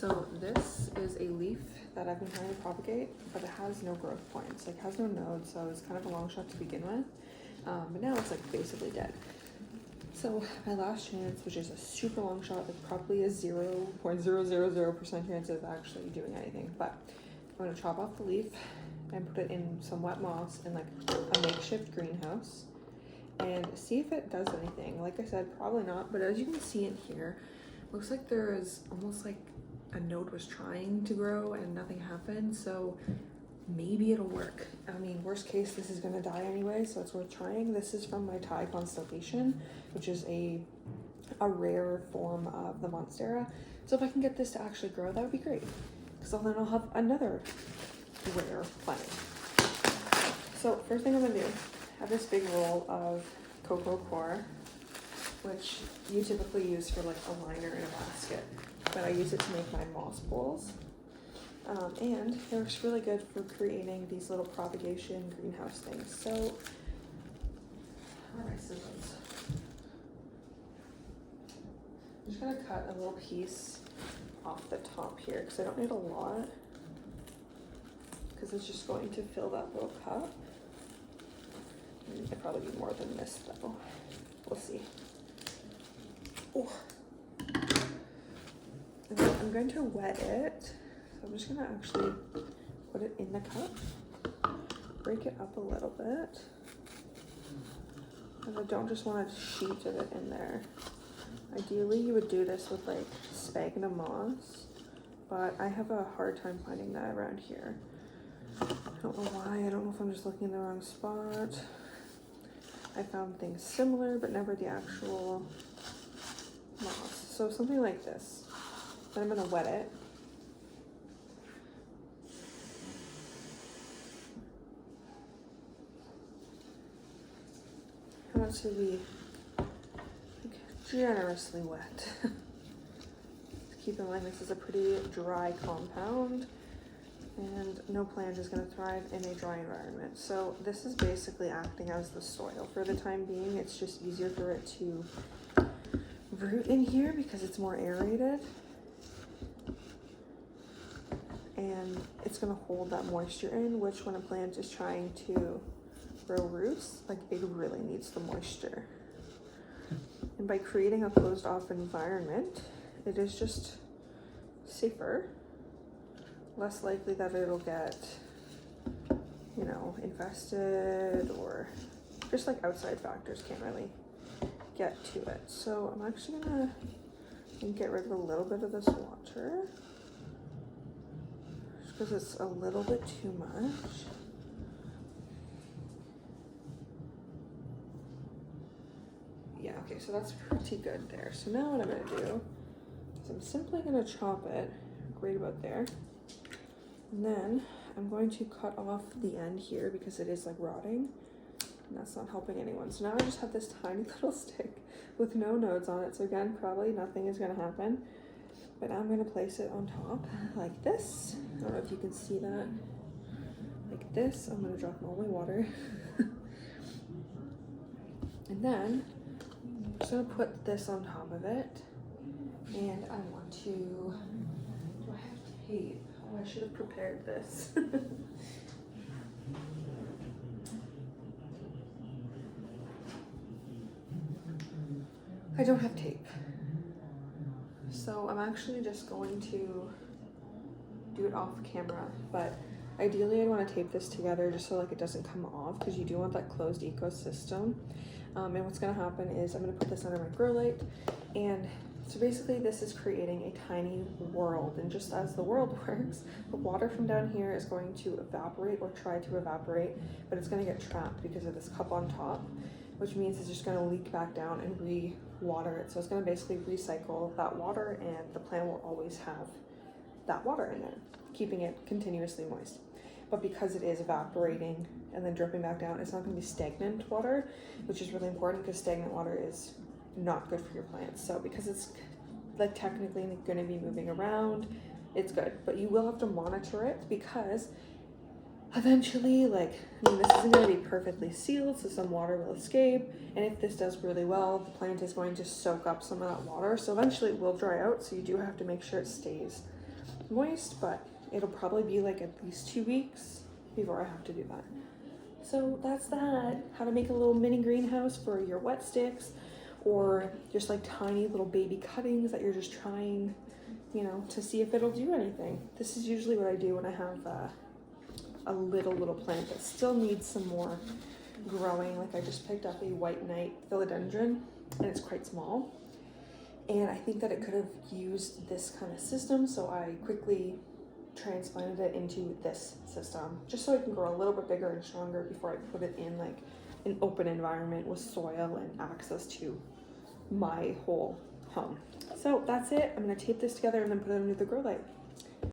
So this is a leaf that I've been trying to propagate, but it has no growth points, like has no nodes, so it's kind of a long shot to begin with. But now it's like basically dead. So my last chance, which is a super long shot, like probably a 0.000% chance of actually doing anything, but I'm gonna chop off the leaf and put it in some wet moss in like a makeshift greenhouse and see if it does anything. Like I said, probably not, but as you can see in here, looks like there is almost like a node was trying to grow and nothing happened, so maybe it'll work. I mean, worst case, this is gonna die anyway, so it's worth trying. This is from my Thai constellation, which is a rare form of the monstera. So if I can get this to actually grow, that would be great, because then I'll have another rare plant. So first thing I'm gonna do, I have this big roll of cocoa coir, which you typically use for like a liner in a basket, but I use it to make my moss bowls. And it works really good for creating these little propagation greenhouse things. So, where are my scissors? I'm just gonna cut a little piece off the top here because I don't need a lot, because it's just going to fill that little cup. It'd probably be more than this though. We'll see. Oh. And then I'm going to wet it. I'm just gonna actually put it in the cup, break it up a little bit, and I don't just want a sheet of it in there. Ideally, you would do this with like sphagnum moss, but I have a hard time finding that around here. I don't know why. I don't know if I'm just looking in the wrong spot. I found things similar, but never the actual moss. So something like this. Then I'm gonna wet it. I want it to be like generously wet. Keep in mind this is a pretty dry compound, and no plant is going to thrive in a dry environment. So this is basically acting as the soil for the time being. It's just easier for it to root in here because it's more aerated, and it's going to hold that moisture in, which when a plant is trying to grow roots, like it really needs the moisture. And by creating a closed off environment, it is just safer, less likely that it'll get, you know, infested, or just like outside factors can't really get to it. So I'm actually gonna get rid of a little bit of this water just because it's a little bit too much. Yeah, okay, so that's pretty good there. So now what I'm gonna do is I'm simply gonna chop it right about there. And then I'm going to cut off the end here because it is like rotting and that's not helping anyone. So now I just have this tiny little stick with no nodes on it. So again, probably nothing is gonna happen, but now I'm gonna place it on top like this. I don't know if you can see that. Like this. I'm gonna drop all my water. And then I'm just gonna put this on top of it, and I want to, do I have tape? Oh, I should have prepared this. I don't have tape. So I'm actually just going to do it off camera, but ideally I want to tape this together just so like it doesn't come off, because you do want that closed ecosystem. And what's going to happen is I'm going to put this under my grow light, and so basically this is creating a tiny world, and just as the world works, the water from down here is going to evaporate or try to evaporate, but it's going to get trapped because of this cup on top, which means it's just going to leak back down and re-water it. So it's going to basically recycle that water, and the plant will always have that water in there, keeping it continuously moist. But because it is evaporating and then dripping back down, it's not going to be stagnant water, which is really important because stagnant water is not good for your plants. So because it's like technically going to be moving around, it's good, but you will have to monitor it because eventually, like, I mean, this isn't going to be perfectly sealed, so some water will escape, and if this does really well, the plant is going to soak up some of that water, so eventually it will dry out, so you do have to make sure it stays moist, but it'll probably be like at least 2 weeks before I have to do that. So that's that. How to make a little mini greenhouse for your wet sticks, or just like tiny little baby cuttings that you're just trying, you know, to see if it'll do anything. This is usually what I do when I have a little plant that still needs some more growing. Like I just picked up a white knight philodendron and it's quite small. And I think that it could have used this kind of system, so I quickly transplanted it into this system just so it can grow a little bit bigger and stronger before I put it in like an open environment with soil and access to my whole home. So that's it. I'm gonna tape this together and then put it under the grow light.